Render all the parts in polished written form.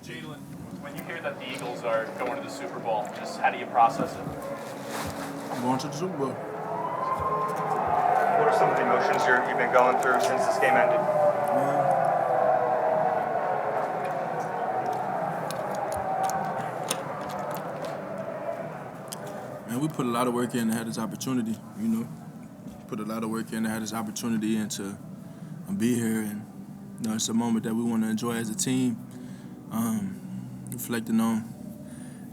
Jalen, when you hear that the Eagles are going to the Super Bowl, just how do you process it? I'm going to the Super Bowl. What are some of the emotions you've been going through since this game ended? Man, we put a lot of work in to have this opportunity, you know. Put a lot of work in to have this opportunity and to be here. And, you know, it's a moment that we want to enjoy as a team, reflecting on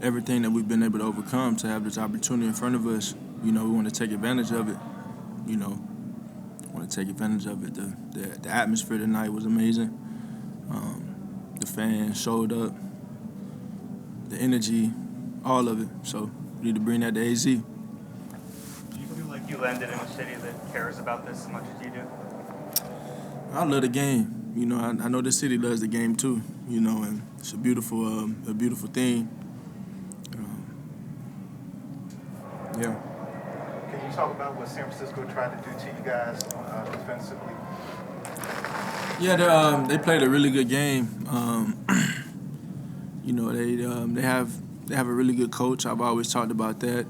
everything that we've been able to overcome to have this opportunity in front of us. You know, we want to take advantage of it, you know. Want to take advantage of it. The atmosphere tonight was amazing. The fans showed up. The energy, all of it. So we need to bring that to AZ. Do you feel like you landed in a city that cares about this as much as you do? I love the game. You know, I know this city loves the game too. You know, and it's a beautiful thing. Yeah. Can you talk about what San Francisco tried to do to you guys defensively? Yeah, they played a really good game. You know, they have a really good coach. I've always talked about that.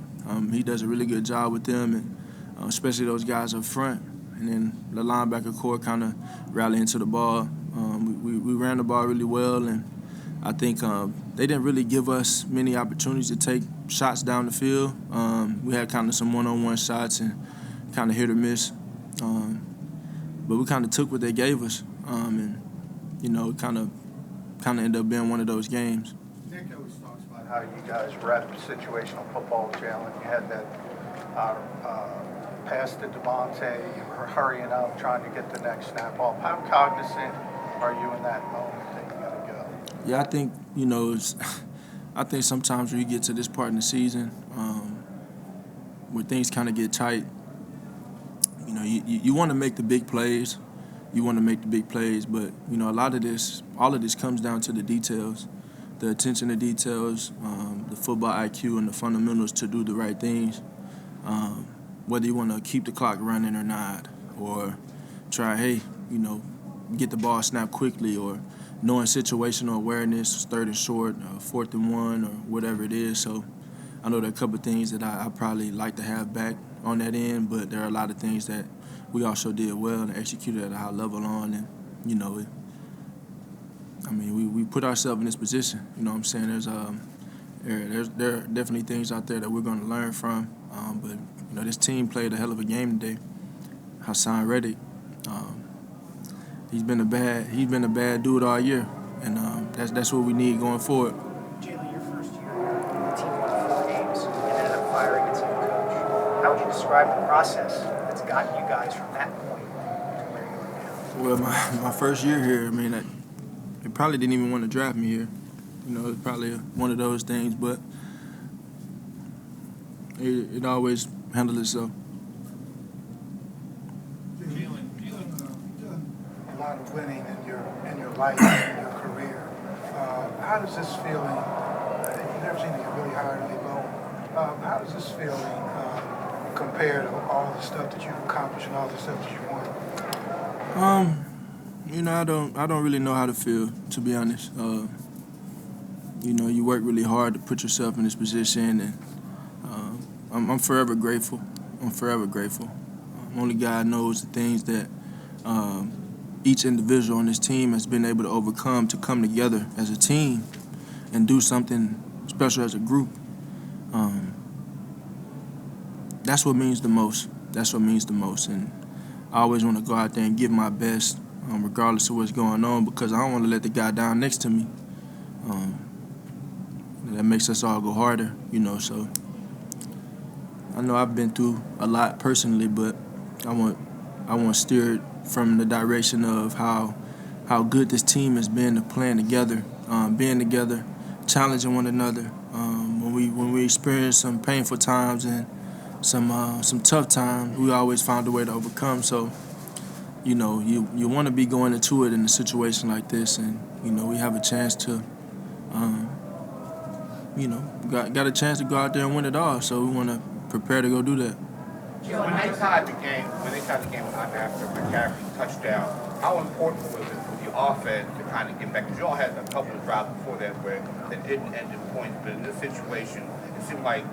He does a really good job with them, and especially those guys up front. And then the linebacker core kind of rallied into the ball. We ran the ball really well, and I think they didn't really give us many opportunities to take shots down the field. We had kind of some one-on-one shots and kind of hit or miss. But we kind of took what they gave us, and, you know, it kind of ended up being one of those games. Nick always talks about how you guys rep situational football, Jalen. You had that pass to Devontae, you were hurrying up, trying to get the next snap off. How cognizant are you in that moment that you got to go? Yeah, I think, you know, I think sometimes when you get to this part in the season, where things kind of get tight, you know, you want to make the big plays. You want to make the big plays, but, you know, all of this comes down to the details, the attention to details, the football IQ and the fundamentals to do the right things. Whether you want to keep the clock running or not, or try, hey, you know, get the ball snapped quickly, or knowing situational awareness, 3rd and short, 4th and 1, or whatever it is. So I know there are a couple of things that I probably like to have back on that end, but there are a lot of things that we also did well and executed at a high level on. And, you know, we put ourselves in this position. You know what I'm saying? There are definitely things out there that we're going to learn from. But, you know, this team played a hell of a game today. Hassan Reddick, he's been a bad dude all year, and that's what we need going forward. Jalen, your first year, the team won 4 games and ended up firing its own coach. How would you describe the process that's gotten you guys from that point to where you are now? Well, my first year here, I mean, they probably didn't even want to draft me here. You know, it's probably one of those things, but it always handled itself. Jalen. You've done a lot of winning in your life, in your career. How does this feeling, you've never seen it get really high or really low, how does this feeling compare to all the stuff that you've accomplished and all the stuff that you've won? You know, I don't really know how to feel, to be honest. You know, you work really hard to put yourself in this position, and I'm forever grateful. Only God knows the things that each individual on this team has been able to overcome to come together as a team and do something special as a group. That's what means the most. And I always want to go out there and give my best, regardless of what's going on, because I don't want to let the guy down next to me. That makes us all go harder, you know. So I know I've been through a lot personally, but I want to steer it from the direction of how good this team has been to playing together, being together, challenging one another. When we experience some painful times and some tough times, we always found a way to overcome. So, you know, you want to be going into it in a situation like this, and, you know, we have a chance to, you know, got a chance to go out there and win it all. So we want to prepare to go do that. When they tied the game, after McCaffrey's touchdown, how important was it for the offense to kind of get back? Because y'all had a couple of drives before that where that didn't end in points, but in this situation, it seemed like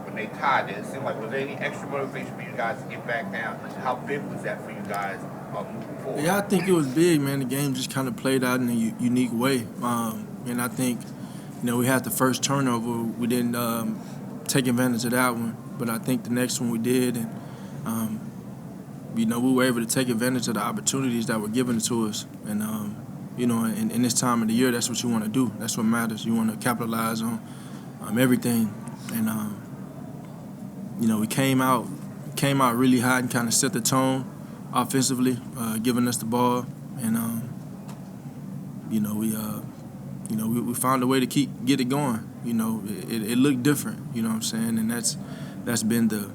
when they tied it seemed like, was there any extra motivation for you guys to get back down? How big was that for you guys moving forward? Yeah, I think it was big, man. The game just kind of played out in a unique way. And I think, we had the first turnover. We didn't take advantage of that one. But I think the next one we did. And, we were able to take advantage of the opportunities that were given to us. And, in this time of the year, that's what you want to do. That's what matters. You want to capitalize on everything. And, we came out really hot and kind of set the tone offensively, giving us the ball. And, we found a way to get it going. It looked different, you know what I'm saying? And that's been the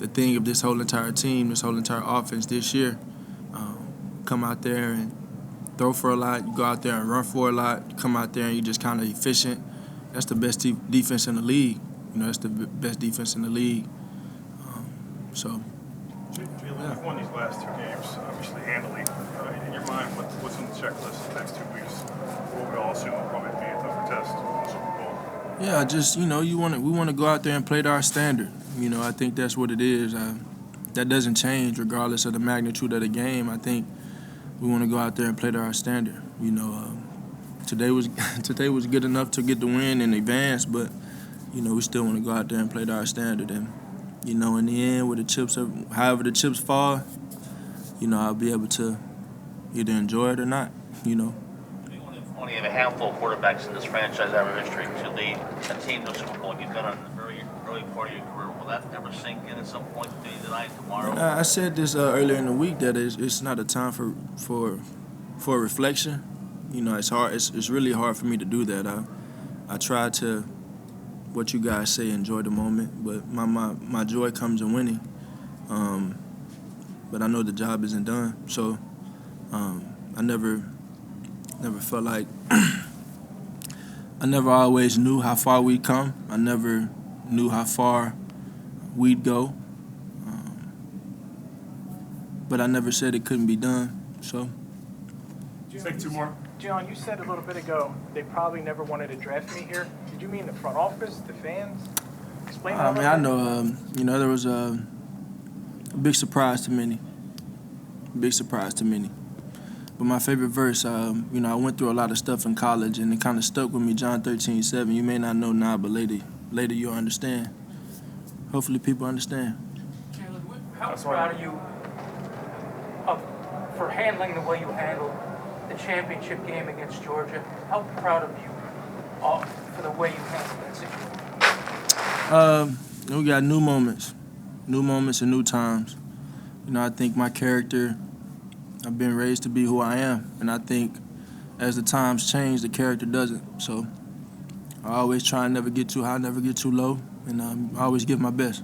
thing of this whole entire team, this whole entire offense this year. Come out there and throw for a lot. You go out there and run for a lot. You come out there and you just kind of efficient. That's the best defense in the league. That's the best defense in the league. Jalen, you've won these last 2 games, obviously handily. In your mind, what's on the checklist the next 2 weeks? What we all assume will probably be a tougher test in the Super Bowl. Yeah, just we want to go out there and play to our standard. I think that's what it is. That doesn't change regardless of the magnitude of the game. I think we want to go out there and play to our standard. Today was good enough to get the win and advance, but we still want to go out there and play to our standard. And in the end, with however the chips fall, I'll be able to either enjoy it or not. Only have a handful of quarterbacks in this franchise ever history to lead a team to a Super Bowl. You've done it in the very early part of your career. Will that ever sink in at some point tonight, tomorrow? I said this earlier in the week that it's not a time for reflection. It's hard. It's really hard for me to do that. I try to, what you guys say, enjoy the moment, but my joy comes in winning. But I know the job isn't done, so I never felt like I never always knew how far we'd come. I never knew how far we'd go, but I never said it couldn't be done. So, Take 2 more. John, you said a little bit ago they probably never wanted to draft me here. Did you mean the front office, the fans? Explain that. I know. There was a big surprise to many. But my favorite verse, I went through a lot of stuff in college, and it kind of stuck with me. John 13:7. You may not know now, but later you'll understand. Hopefully, people understand. Jalen, how proud are you for handling the way you handled the championship game against Georgia? How proud of you for the way you handled that situation? We got new moments and new times. I think my character, I've been raised to be who I am, and I think as the times change, the character doesn't. So I always try and never get too high, never get too low, and I always give my best.